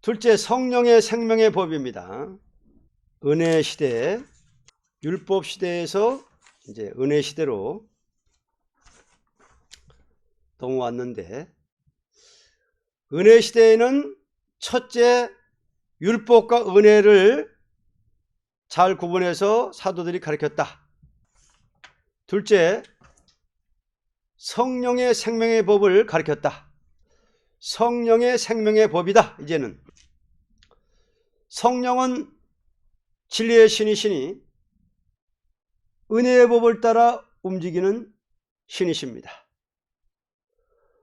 둘째, 성령의 생명의 법입니다. 은혜 시대, 율법 시대에서 이제 은혜 시대로 넘어왔는데, 은혜 시대에는 첫째, 율법과 은혜를 잘 구분해서 사도들이 가르쳤다. 둘째, 성령의 생명의 법을 가르쳤다. 성령의 생명의 법이다. 이제는 성령은 진리의 신이시니 은혜의 법을 따라 움직이는 신이십니다.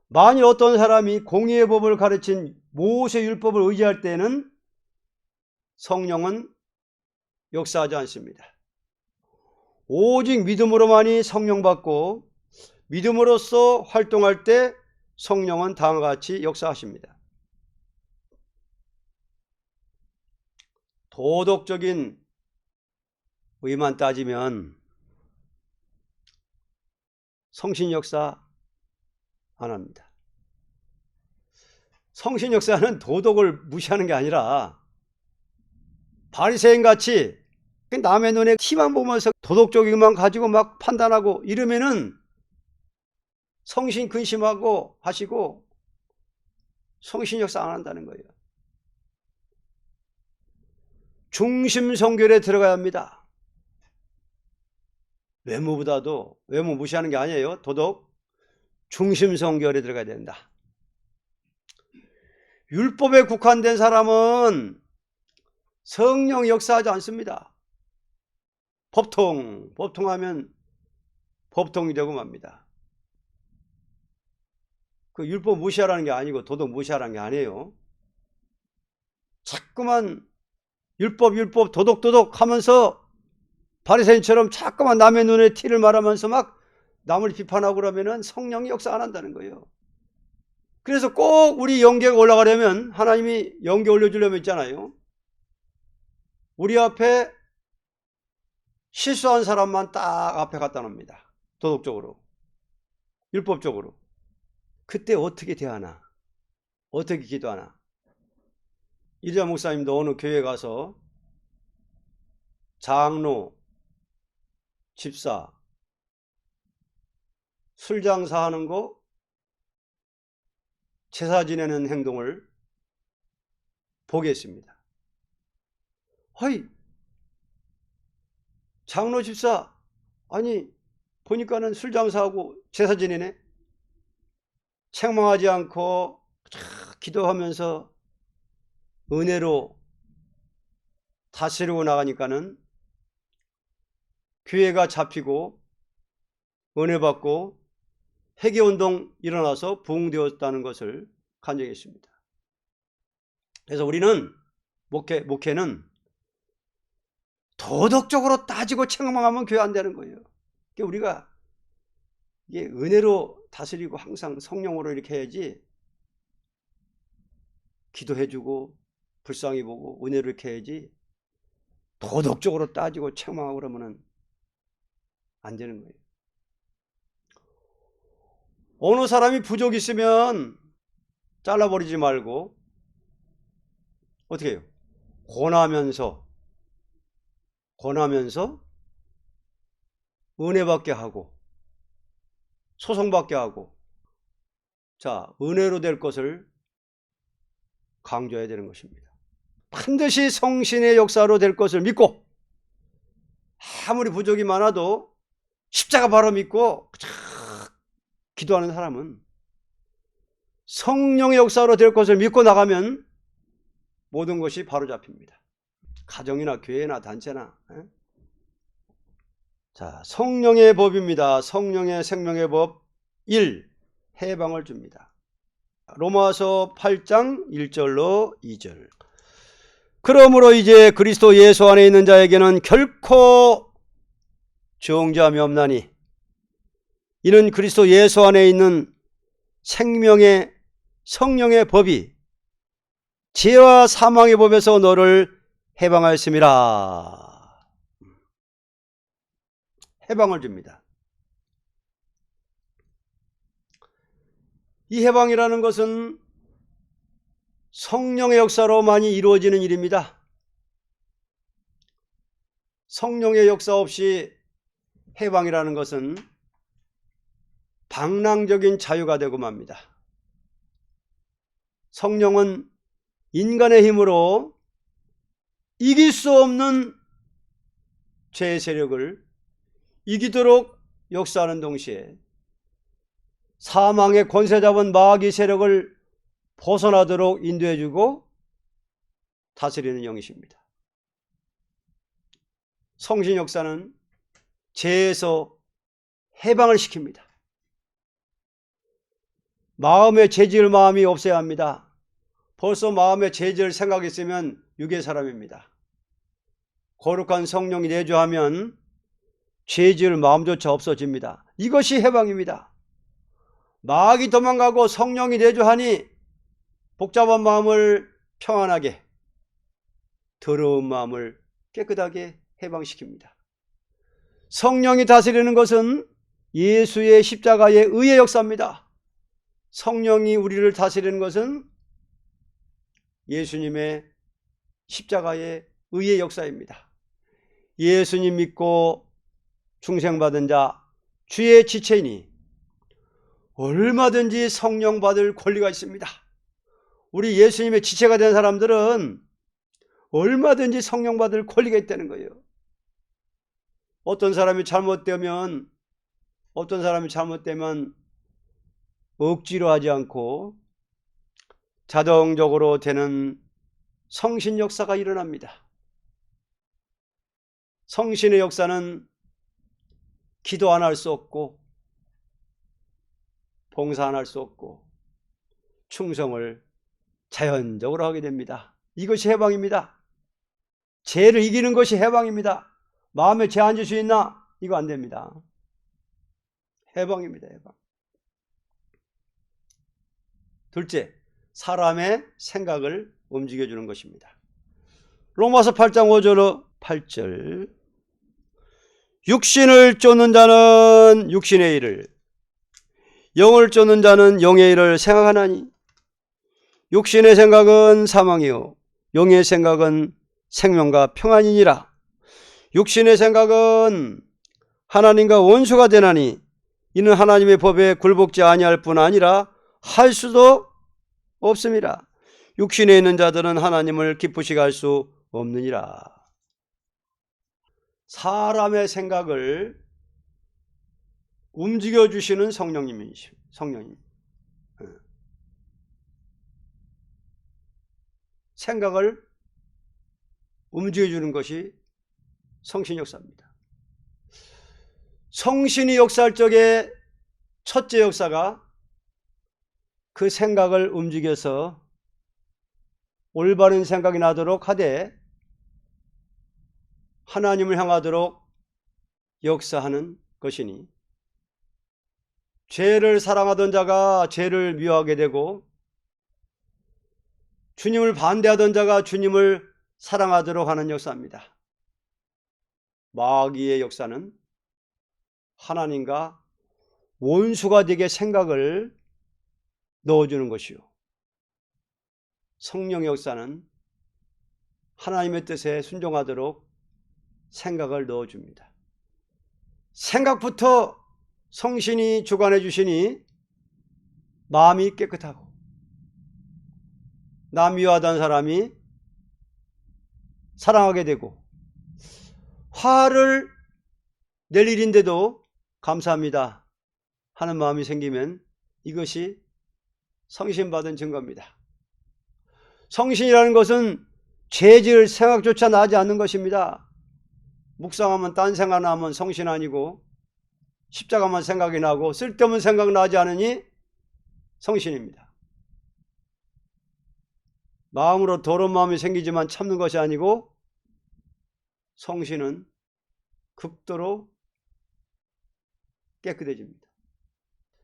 만일 어떤 사람이 공의의 법을 가르친 모세 율법을 의지할 때는 성령은 역사하지 않습니다. 오직 믿음으로만이 성령 받고 믿음으로써 활동할 때 성령은 다음과 같이 역사하십니다. 도덕적인 의만 따지면 성신 역사 안 합니다. 성신 역사는 도덕을 무시하는 게 아니라 바리새인 같이 남의 눈에 티만 보면서 도덕적인 것만 가지고 막 판단하고 이러면은 성신 근심하고 하시고 성신 역사 안 한다는 거예요. 중심 성결에 들어가야 합니다. 외모보다도, 외모 무시하는 게 아니에요. 도덕 중심 성결에 들어가야 된다. 율법에 국한된 사람은 성령 역사하지 않습니다. 법통하면 법통이 되고 맙니다. 그 율법 무시하라는 게 아니고 도덕 무시하라는 게 아니에요. 자꾸만 율법 도덕 하면서 바리새인처럼 자꾸만 남의 눈에 티를 말하면서 막 남을 비판하고 그러면은 성령이 역사 안 한다는 거예요. 그래서 꼭 우리 영계가 올라가려면 하나님이 영계 올려주려면 있잖아요. 우리 앞에 실수한 사람만 딱 앞에 갖다 놉니다. 도덕적으로, 율법적으로. 그때 어떻게 대하나? 어떻게 기도하나? 이리자 목사님도 어느 교회 가서 장로, 집사, 술 장사하는 거, 제사 지내는 행동을 보게 했습니다. 허이, 장로 집사, 아니 보니까는 술 장사하고 제사 지내네. 책망하지 않고 기도하면서 은혜로 다스리고 나가니까는 교회가 잡히고 은혜 받고 회개운동 일어나서 부흥되었다는 것을 간증했습니다. 그래서 우리는 목회는 도덕적으로 따지고 책망하면 교회 안 되는 거예요. 그러니까 우리가 이게 은혜로 다스리고 항상 성령으로 이렇게 해야지, 기도해주고 불쌍히 보고 은혜로 이렇게 해야지 도덕적으로 따지고 책망하고 그러면은 안 되는 거예요. 어느 사람이 부족이 있으면 잘라버리지 말고 어떻게 해요? 권하면서 은혜받게 하고 소송받게 하고, 자, 은혜로 될 것을 강조해야 되는 것입니다. 반드시 성신의 역사로 될 것을 믿고, 아무리 부족이 많아도 십자가 바로 믿고 기도하는 사람은 성령의 역사로 될 것을 믿고 나가면 모든 것이 바로 잡힙니다. 가정이나 교회나 단체나. 자, 성령의 법입니다. 성령의 생명의 법 1. 해방을 줍니다. 로마서 8장 1절로 2절. 그러므로 이제 그리스도 예수 안에 있는 자에게는 결코 정죄함이 없나니 이는 그리스도 예수 안에 있는 생명의 성령의 법이 죄와 사망의 법에서 너를 해방하였음이라. 해방을 줍니다. 이 해방이라는 것은 성령의 역사로만이 이루어지는 일입니다. 성령의 역사 없이 해방이라는 것은 방랑적인 자유가 되고 맙니다. 성령은 인간의 힘으로 이길 수 없는 죄의 세력을 이기도록 역사하는 동시에 사망의 권세 잡은 마귀 세력을 벗어나도록 인도해주고 다스리는 영이십니다. 성신 역사는 죄에서 해방을 시킵니다. 마음의 죄지을 마음이 없어야 합니다. 벌써 마음에 죄지을 생각이 있으면 육의 사람입니다. 거룩한 성령이 내주하면 죄지을 마음조차 없어집니다. 이것이 해방입니다. 마귀 도망가고 성령이 내주하니 복잡한 마음을 평안하게, 더러운 마음을 깨끗하게 해방시킵니다. 성령이 다스리는 것은 예수의 십자가의 의의 역사입니다. 성령이 우리를 다스리는 것은 예수님의 십자가의 의의 역사입니다. 예수님 믿고 중생받은 자, 주의 지체이니 얼마든지 성령 받을 권리가 있습니다. 우리 예수님의 지체가 된 사람들은 얼마든지 성령 받을 권리가 있다는 거예요. 어떤 사람이 잘못되면 억지로 하지 않고 자동적으로 되는 성신 역사가 일어납니다. 성신의 역사는 기도 안 할 수 없고 봉사 안 할 수 없고 충성을 자연적으로 하게 됩니다. 이것이 해방입니다. 죄를 이기는 것이 해방입니다. 마음에 죄 앉을 수 있나? 이거 안 됩니다. 해방입니다. 해방. 둘째, 사람의 생각을 움직여주는 것입니다. 로마서 8장 5절 8절 육신을 쫓는 자는 육신의 일을, 영을 쫓는 자는 영의 일을 생각하나니 육신의 생각은 사망이요 영의 생각은 생명과 평안이니라. 육신의 생각은 하나님과 원수가 되나니 이는 하나님의 법에 굴복지 아니할 뿐 아니라 할 수도 없음이라. 육신에 있는 자들은 하나님을 기쁘시게 할 수 없느니라. 사람의 생각을 움직여주시는 성령님. 생각을 움직여주는 것이 성신 역사입니다. 성신이 역사할 적에 첫째 역사가 그 생각을 움직여서 올바른 생각이 나도록 하되 하나님을 향하도록 역사하는 것이니 죄를 사랑하던 자가 죄를 미워하게 되고 주님을 반대하던 자가 주님을 사랑하도록 하는 역사입니다. 마귀의 역사는 하나님과 원수가 되게 생각을 넣어주는 것이요, 성령의 역사는 하나님의 뜻에 순종하도록 생각을 넣어줍니다. 생각부터 성신이 주관해 주시니 마음이 깨끗하고 남 미워하던 사람이 사랑하게 되고 화를 낼 일인데도 감사합니다 하는 마음이 생기면 이것이 성신받은 증거입니다. 성신이라는 것은 죄질 생각조차 나지 않는 것입니다. 묵상하면 딴 생각 나면 성신 아니고 십자가만 생각이 나고 쓸데없는 생각 나지 않으니 성신입니다. 마음으로 더러운 마음이 생기지만 참는 것이 아니고 성신은 극도로 깨끗해집니다.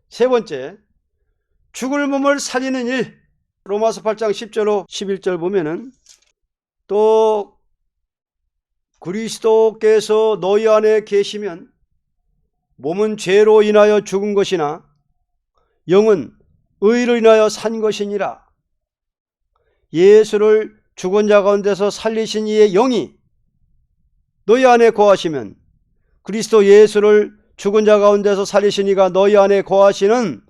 세 번째, 죽을 몸을 살리는 일. 로마서 8장 10절로 11절 보면은 또 그리스도께서 너희 안에 계시면 몸은 죄로 인하여 죽은 것이나 영은 의로 인하여 산 것이니라. 예수를 죽은 자 가운데서 살리신 이의 영이 너희 안에 거하시면, 그리스도 예수를 죽은 자 가운데서 살리신 이가 너희 안에 거하시는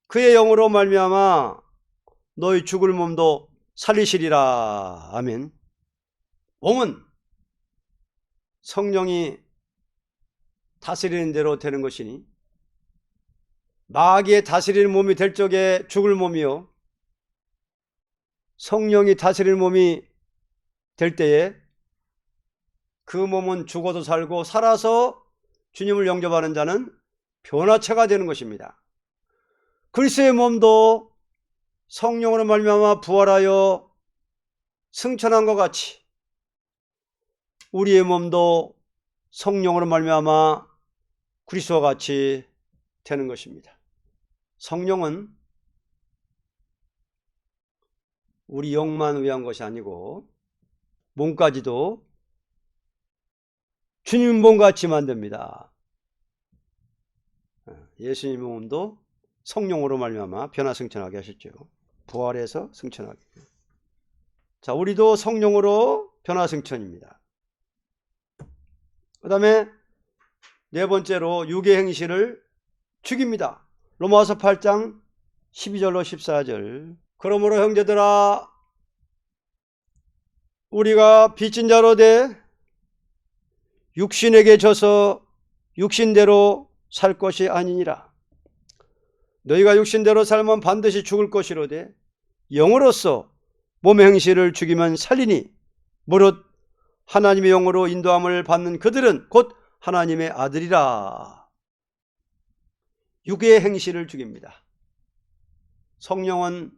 그의 영으로 말미암아 너희 죽을 몸도 살리시리라. 아멘. 몸은 성령이 다스리는 대로 되는 것이니, 마귀의 다스리는 몸이 될 적에 죽을 몸이요, 성령이 다스리는 몸이 될 때에 그 몸은 죽어도 살고 살아서 주님을 영접하는 자는 변화체가 되는 것입니다. 그리스도의 몸도 성령으로 말미암아 부활하여 승천한 것 같이 우리의 몸도 성령으로 말미암아 그리스도와 같이 되는 것입니다. 성령은 우리 영만 위한 것이 아니고 몸까지도 주님 몸같이 만듭니다. 예수님 몸도 성령으로 말미암아 변화승천하게 하셨죠. 부활해서 승천하게. 자, 우리도 성령으로 변화승천입니다. 그 다음에 네 번째로 육의 행실을 죽입니다. 로마서 8장 12절로 14절. 그러므로 형제들아, 우리가 빚진 자로 돼 육신에게 져서 육신대로 살 것이 아니니라. 너희가 육신대로 살면 반드시 죽을 것이로되 영으로서 몸의 행실을 죽이면 살리니, 무릇 하나님의 영으로 인도함을 받는 그들은 곧 하나님의 아들이라. 육의 행실을 죽입니다. 성령은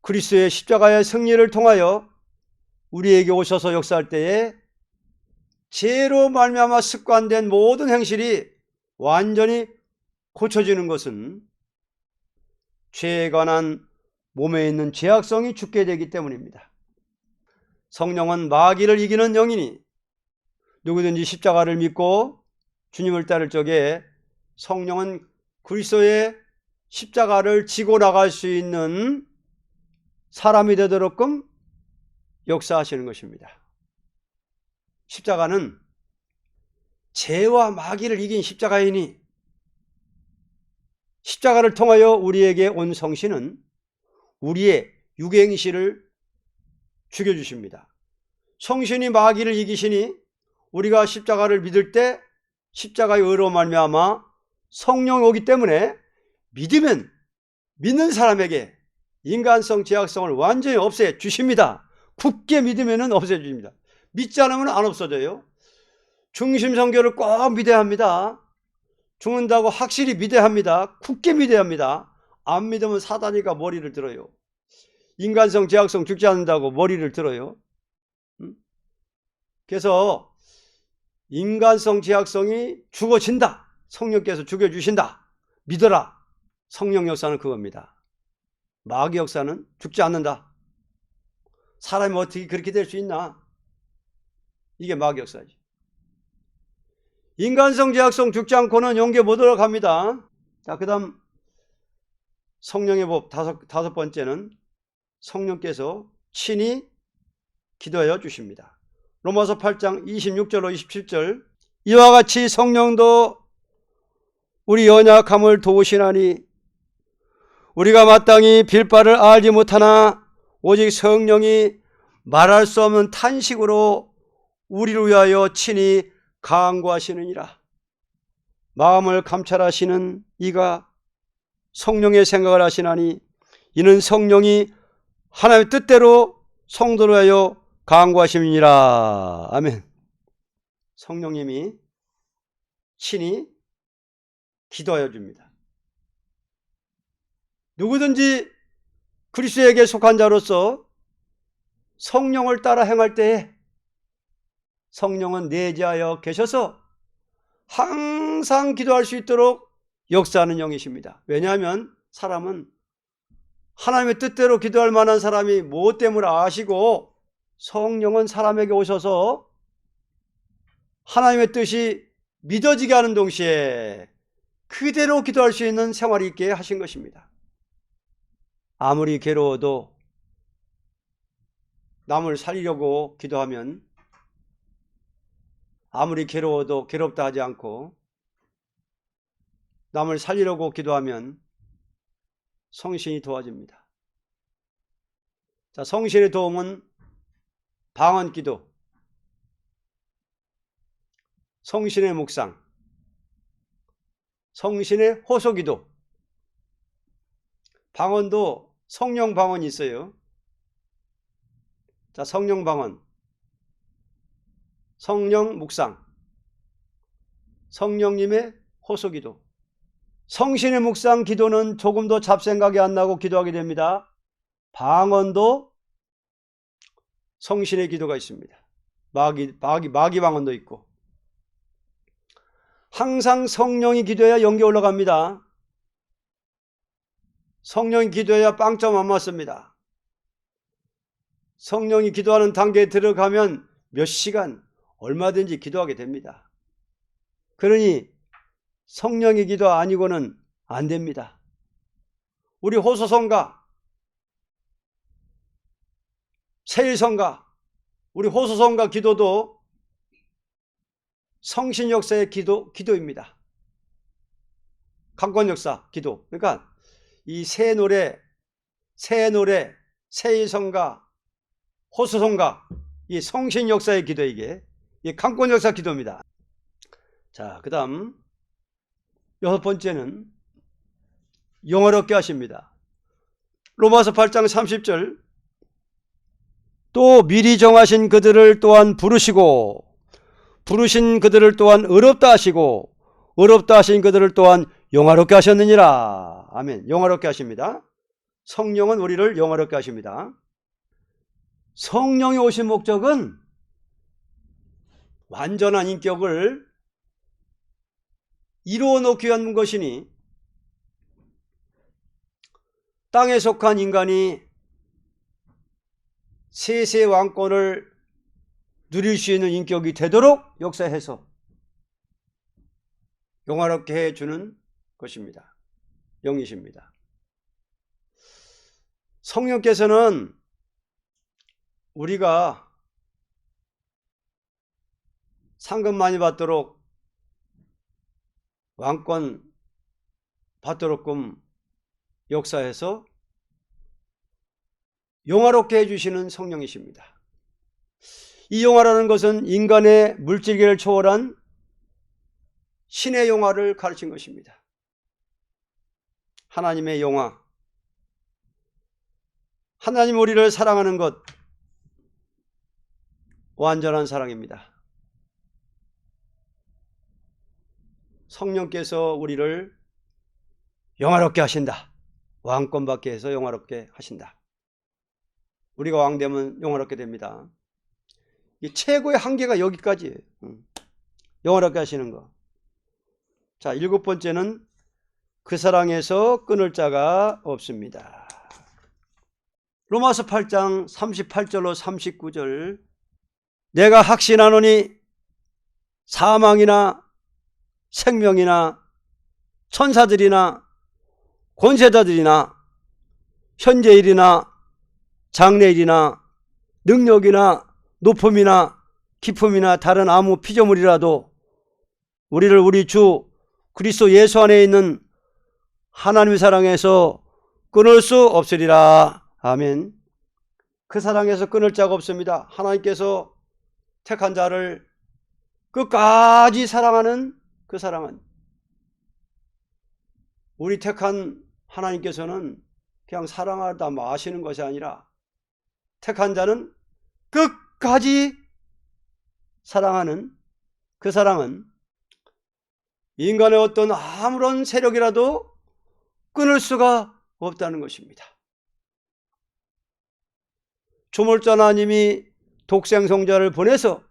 그리스도의 십자가의 승리를 통하여 우리에게 오셔서 역사할 때에 죄로 말미암아 습관된 모든 행실이 완전히 고쳐지는 것은 죄에 관한 몸에 있는 죄악성이 죽게 되기 때문입니다. 성령은 마귀를 이기는 영이니 누구든지 십자가를 믿고 주님을 따를 적에 성령은 그리스도의 십자가를 지고 나갈 수 있는 사람이 되도록끔 역사하시는 것입니다. 십자가는 죄와 마귀를 이긴 십자가이니, 십자가를 통하여 우리에게 온 성신은 우리의 육행실을 죽여주십니다. 성신이 마귀를 이기시니 우리가 십자가를 믿을 때 십자가의 의로 말미암아 성령이 오기 때문에 믿으면 믿는 사람에게 인간성, 죄악성을 완전히 없애 주십니다. 굳게 믿으면 없애 주십니다. 믿지 않으면 안 없어져요. 중심성결을 꼭 믿어야 합니다. 죽는다고 확실히 믿어야 합니다. 굳게 믿어야 합니다. 안 믿으면 사단이가 머리를 들어요. 인간성, 죄악성 죽지 않는다고 머리를 들어요. 그래서 인간성, 죄악성이 죽어진다. 성령께서 죽여주신다. 믿어라. 성령 역사는 그겁니다. 마귀 역사는 죽지 않는다. 사람이 어떻게 그렇게 될 수 있나? 이게 마귀 역사지. 인간성, 죄악성 죽지 않고는 영계 못 들어갑니다. 자, 그 다음 성령의 법 다섯 번째는 성령께서 친히 기도하여 주십니다. 로마서 8장 26절로 27절. 이와 같이 성령도 우리 연약함을 도우시나니 우리가 마땅히 빌 바를 알지 못하나 오직 성령이 말할 수 없는 탄식으로 우리를 위하여 친히 간구하시느니라. 마음을 감찰하시는 이가 성령의 생각을 하시나니 이는 성령이 하나님의 뜻대로 성도를 위하여 간구하심이니라. 아멘. 성령님이 친히 기도하여 줍니다. 누구든지 그리스도에게 속한 자로서 성령을 따라 행할 때에 성령은 내재하여 계셔서 항상 기도할 수 있도록 역사하는 영이십니다. 왜냐하면 사람은 하나님의 뜻대로 기도할 만한 사람이 무엇 때문에 아시고, 성령은 사람에게 오셔서 하나님의 뜻이 믿어지게 하는 동시에 그대로 기도할 수 있는 생활이 있게 하신 것입니다. 아무리 괴로워도 남을 살리려고 기도하면 아무리 괴로워도 괴롭다 하지 않고 남을 살리려고 기도하면 성신이 도와줍니다. 자, 성신의 도움은 방언 기도, 성신의 묵상, 성신의 호소 기도. 방언도 성령 방언이 있어요. 자, 성령 방언, 성령 묵상, 성령님의 호소 기도. 성신의 묵상 기도는 조금도 잡생각이 안 나고 기도하게 됩니다. 방언도 성신의 기도가 있습니다. 마귀 방언도 있고. 항상 성령이 기도해야 연기 올라갑니다. 성령이 기도해야 빵점 안 맞습니다. 성령이 기도하는 단계에 들어가면 몇 시간 얼마든지 기도하게 됩니다. 그러니 성령의 기도 아니고는 안 됩니다. 우리 호소성가, 세일성가, 우리 호소성가 기도도 성신 역사의 기도입니다. 강권 역사 기도. 그러니까 이 새 노래, 세일성가, 호소성가, 이 성신 역사의 기도, 이게 강권 역사 기도입니다. 자, 그 다음 6번째는 영화롭게 하십니다. 로마서 8장 30절, 또 미리 정하신 그들을 또한 부르시고 부르신 그들을 또한 의롭다 하시고 의롭다 하신 그들을 또한 영화롭게 하셨느니라. 아멘. 영화롭게 하십니다. 성령은 우리를 영화롭게 하십니다. 성령이 오신 목적은 완전한 인격을 이루어 놓기 위한 것이니 땅에 속한 인간이 세세 왕권을 누릴 수 있는 인격이 되도록 역사해서 영화롭게 해주는 것입니다. 영이십니다. 성령께서는 우리가 상급 많이 받도록 왕권 받도록끔 역사해서 영화롭게 해주시는 성령이십니다. 이 영화라는 것은 인간의 물질계를 초월한 신의 영화를 가르친 것입니다. 하나님의 영화, 하나님 우리를 사랑하는 것, 완전한 사랑입니다. 성령께서 우리를 영화롭게 하신다. 왕권 받게 해서 영화롭게 하신다. 우리가 왕되면 영화롭게 됩니다. 이 최고의 한계가 여기까지예요. 영화롭게 하시는 거. 자, 7번째는 그 사랑에서 끊을 자가 없습니다. 로마서 8장 38절로 39절, 내가 확신하노니 사망이나 생명이나 천사들이나 권세자들이나 현재일이나 장래일이나 능력이나 높음이나 깊음이나 다른 아무 피조물이라도 우리를 우리 주 그리스도 예수 안에 있는 하나님의 사랑에서 끊을 수 없으리라. 아멘. 그 사랑에서 끊을 자가 없습니다. 하나님께서 택한 자를 끝까지 사랑하는 그 사랑은, 우리 택한 하나님께서는 그냥 사랑하다 마시는 것이 아니라 택한 자는 끝까지 사랑하는 그 사랑은 인간의 어떤 아무런 세력이라도 끊을 수가 없다는 것입니다. 조물주 하나님이 독생성자를 보내서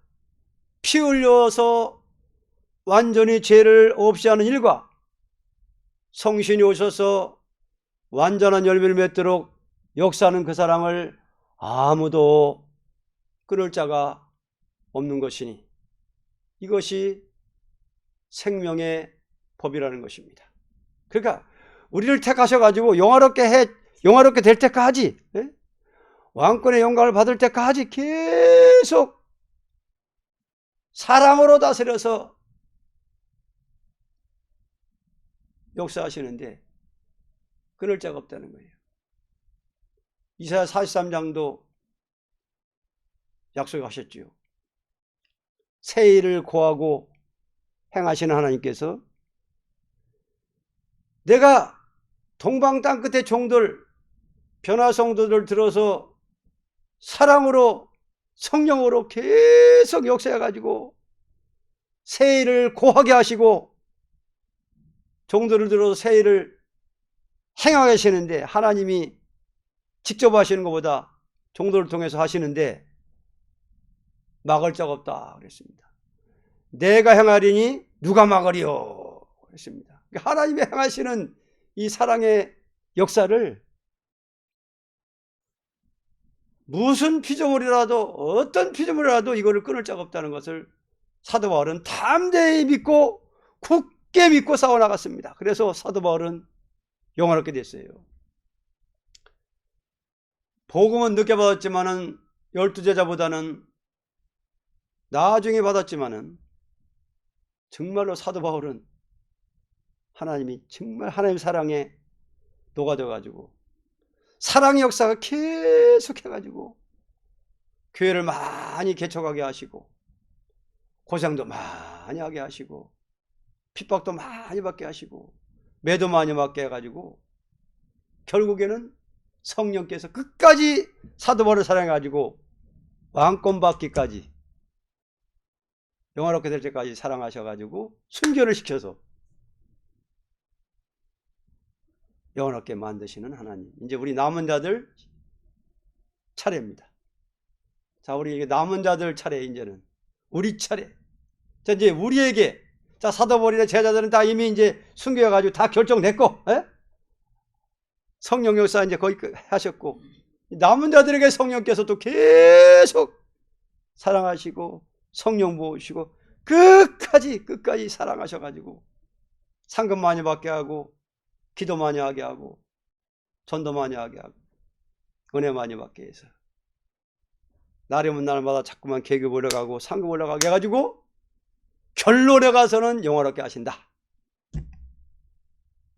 피 흘려서 완전히 죄를 없이 하는 일과 성신이 오셔서 완전한 열매를 맺도록 역사하는 그 사랑을 아무도 끊을 자가 없는 것이니 이것이 생명의 법이라는 것입니다. 그러니까 우리를 택하셔가지고 영화롭게 될 때까지, 왕권의 영광을 받을 때까지 계속 사랑으로 다스려서 역사하시는데 끊을 자가 없다는 거예요. 이사야 43장도 약속하셨지요. 새 일을 고하고 행하시는 하나님께서 내가 동방 땅끝의 종들, 변화성도들 들어서 사랑으로 성령으로 계속 역사해가지고 새 일을 고하게 하시고 종들을 들어서 새 일을 행하게 하시는데, 하나님이 직접 하시는 것보다 종들을 통해서 하시는데 막을 자가 없다 그랬습니다. 내가 행하리니 누가 막으리요 그랬습니다. 하나님이 행하시는 이 사랑의 역사를 무슨 피조물이라도, 어떤 피조물이라도 이거를 끊을 자가 없다는 것을 사도 바울은 담대히 믿고 굳게 믿고 싸워나갔습니다. 그래서 사도 바울은 영원하게 됐어요. 복음은 늦게 받았지만은 12제자보다는 나중에 받았지만은 정말로 사도 바울은 하나님이 정말 하나님 사랑에 녹아져가지고 사랑의 역사가 계속해가지고 교회를 많이 개척하게 하시고 고생도 많이 하게 하시고 핍박도 많이 받게 하시고 매도 많이 받게 해가지고 결국에는 성령께서 끝까지 사도 바울을 사랑해가지고 왕권 받기까지, 영원롭게 될 때까지 사랑하셔가지고 순교를 시켜서 영원롭게 만드시는 하나님. 이제 우리 남은 자들 차례입니다. 자, 우리 남은 자들 차례, 이제는 우리 차례. 자, 이제 우리에게, 자, 사도 바울이나 제자들은 다 이미 이제 순교해가지고 다 결정됐고, 에? 성령 역사 이제 거의 하셨고, 남은 자들에게 성령께서 또 계속 사랑하시고 성령 부으시고 끝까지 사랑하셔가지고 상급 많이 받게 하고 기도 많이 하게 하고 전도 많이 하게 하고 은혜 많이 받게 해서 날이면 날마다 자꾸만 계급 올라가고 상급 올라가게 해가지고 결론에 가서는 영원롭게 하신다.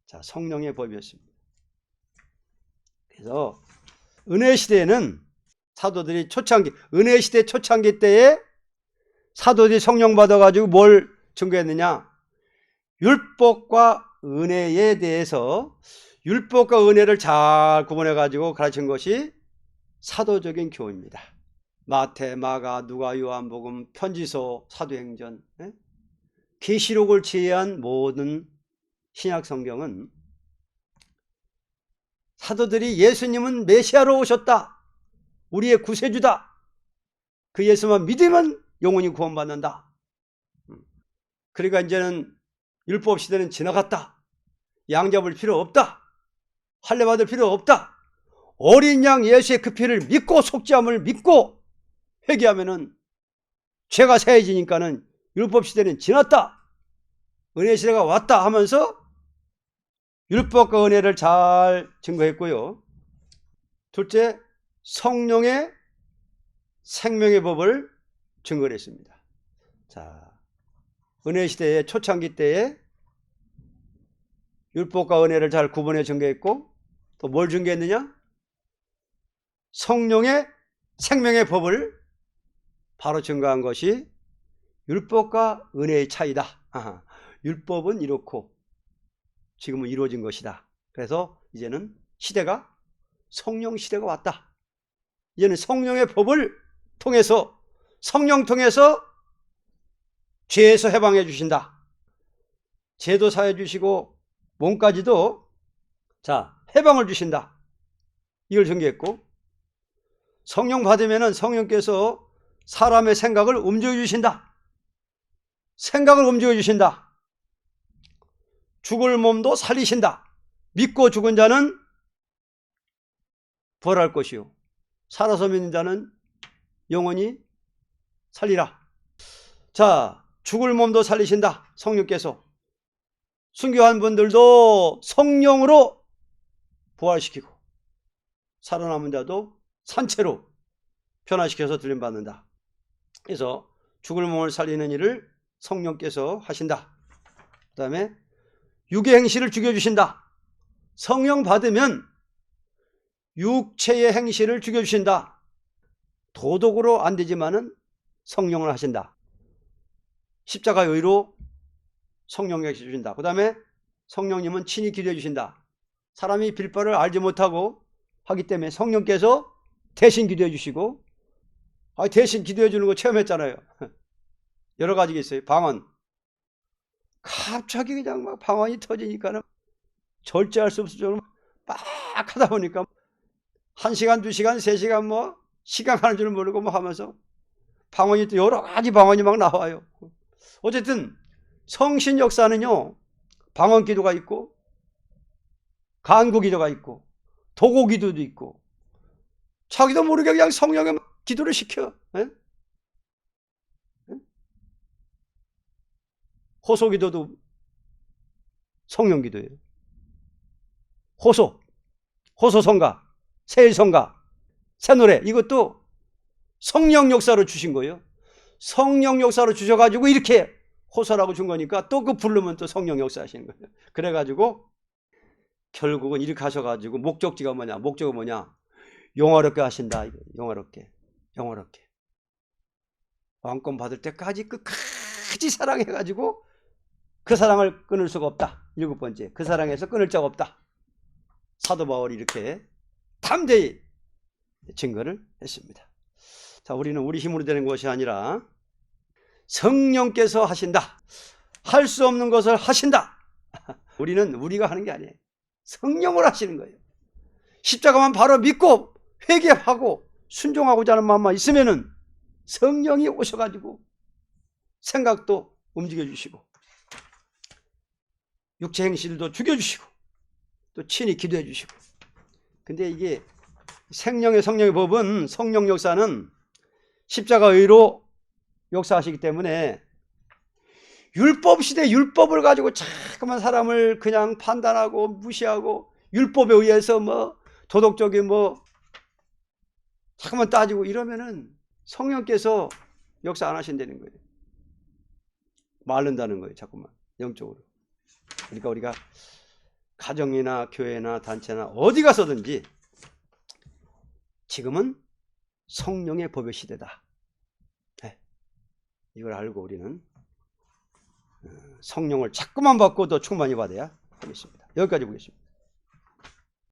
자, 성령의 법이었습니다. 그래서 은혜 시대에는 사도들이 초창기, 은혜 시대 초창기 때에 사도들이 성령 받아가지고 뭘 증거했느냐? 율법과 은혜에 대해서 율법과 은혜를 잘 구분해가지고 가르친 것이 사도적인 교훈입니다. 마태, 마가, 누가, 요한복음, 편지서, 사도행전, 계시록을 제외한 모든 신약 성경은 사도들이 예수님은 메시아로 오셨다, 우리의 구세주다, 그 예수만 믿으면 영원히 구원받는다, 그러니까 이제는 율법 시대는 지나갔다, 양 잡을 필요 없다, 할례 받을 필요 없다, 어린 양 예수의 그 피를 믿고 속죄함을 믿고 회개하면은 죄가 사해지니까는 율법 시대는 지났다, 은혜 시대가 왔다 하면서 율법과 은혜를 잘 증거했고요. 둘째, 성령의 생명의 법을 증거했습니다. 자, 은혜 시대의 초창기 때에 율법과 은혜를 잘 구분해 증거했고, 또 뭘 증거했느냐? 성령의 생명의 법을 바로 증거한 것이 율법과 은혜의 차이다. 율법은 이렇고 지금은 이루어진 것이다. 그래서 이제는 시대가 성령 시대가 왔다. 이제는 성령의 법을 통해서, 성령 통해서 죄에서 해방해 주신다. 죄도 사해 주시고 몸까지도 자 해방을 주신다. 이걸 증거했고, 성령 받으면은 성령께서 사람의 생각을 움직여 주신다. 생각을 움직여 주신다. 죽을 몸도 살리신다. 믿고 죽은 자는 부활할 것이요, 살아서 믿는 자는 영원히 살리라. 자, 죽을 몸도 살리신다. 성령께서 순교한 분들도 성령으로 부활시키고 살아남은 자도 산채로 변화시켜서 들림받는다. 그래서 죽을 몸을 살리는 일을 성령께서 하신다. 그 다음에 육의 행실을 죽여주신다. 성령 받으면 육체의 행실을 죽여주신다. 도덕으로 안 되지만은 성령을 하신다. 십자가의 의로 성령에게 주신다. 그 다음에 성령님은 친히 기도해 주신다. 사람이 빌바를 알지 못하고 하기 때문에 성령께서 대신 기도해 주시고, 대신 기도해 주는 거 체험했잖아요. 여러 가지가 있어요. 방언. 갑자기 그냥 막 방언이 터지니까는 절제할 수 없을 정도로 막 하다 보니까 1시간, 2시간, 3시간 뭐 시간 가는 줄 모르고 뭐 하면서 방언이 또 여러 가지 방언이 막 나와요. 어쨌든 성신 역사는요, 방언 기도가 있고 간구 기도가 있고 도고 기도도 있고 자기도 모르게 그냥 성령의 기도를 시켜. 에? 호소 기도도 성령 기도예요. 호소 성가, 세일 성가, 새 노래, 이것도 성령 역사로 주신 거예요. 성령 역사로 주셔가지고 이렇게 호소라고 준 거니까 또 그 부르면 또 성령 역사 하시는 거예요. 그래가지고 결국은 이렇게 하셔가지고 목적지가 뭐냐? 목적은 뭐냐? 영화롭게 하신다. 영화롭게. 왕권 받을 때까지 끝까지 사랑해가지고 그 사랑을 끊을 수가 없다. 7번째, 그 사랑에서 끊을 자가 없다. 사도 바울이 이렇게 담대히 증거를 했습니다. 자, 우리는 우리 힘으로 되는 것이 아니라 성령께서 하신다. 할 수 없는 것을 하신다. 우리는 우리가 하는 게 아니에요. 성령을 하시는 거예요. 십자가만 바로 믿고 회개하고 순종하고자 하는 마음만 있으면은 성령이 오셔가지고 생각도 움직여주시고 육체 행실도 죽여주시고 또 친히 기도해 주시고. 근데 이게 성령의 법은, 성령 역사는 십자가 의로 역사하시기 때문에 율법 시대 율법을 가지고 자꾸만 사람을 그냥 판단하고 무시하고 율법에 의해서 뭐 도덕적인 뭐 자꾸만 따지고 이러면은 성령께서 역사 안 하신다는 거예요. 마른다는 거예요. 자꾸만 영적으로. 그러니까 우리가 가정이나 교회나 단체나 어디 가서든지 지금은 성령의 법의 시대다. 네. 이걸 알고 우리는 성령을 자꾸만 받고 더 충만히 받아야 하겠습니다. 여기까지 보겠습니다.